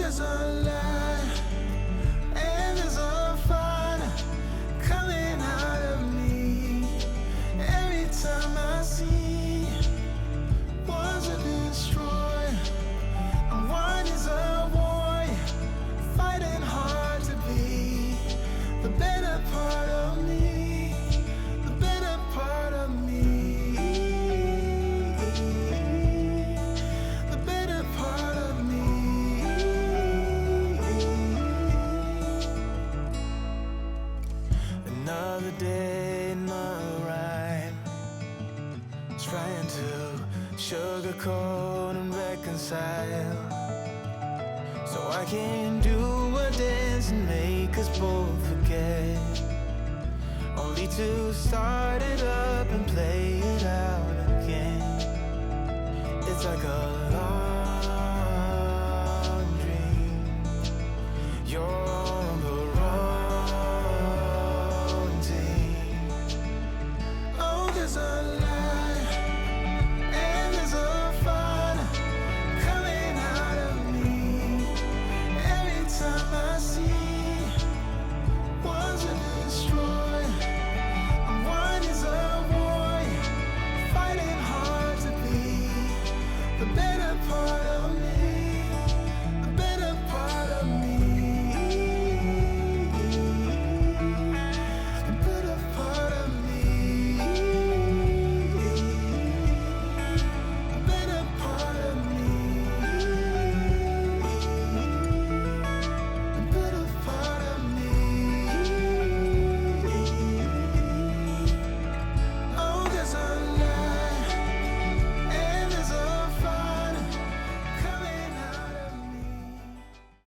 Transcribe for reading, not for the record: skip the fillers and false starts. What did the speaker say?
there's a light and there's a fire coming out of me. Every time I see one's a destroyer and one is a warrior, fighting hard to be the better part of me, the better part of me, the better part of me. Another day, another rhyme, trying to sugarcoat and reconcile, so I can do a dance and make us both forget, only to start it up and play it out again. It's like a long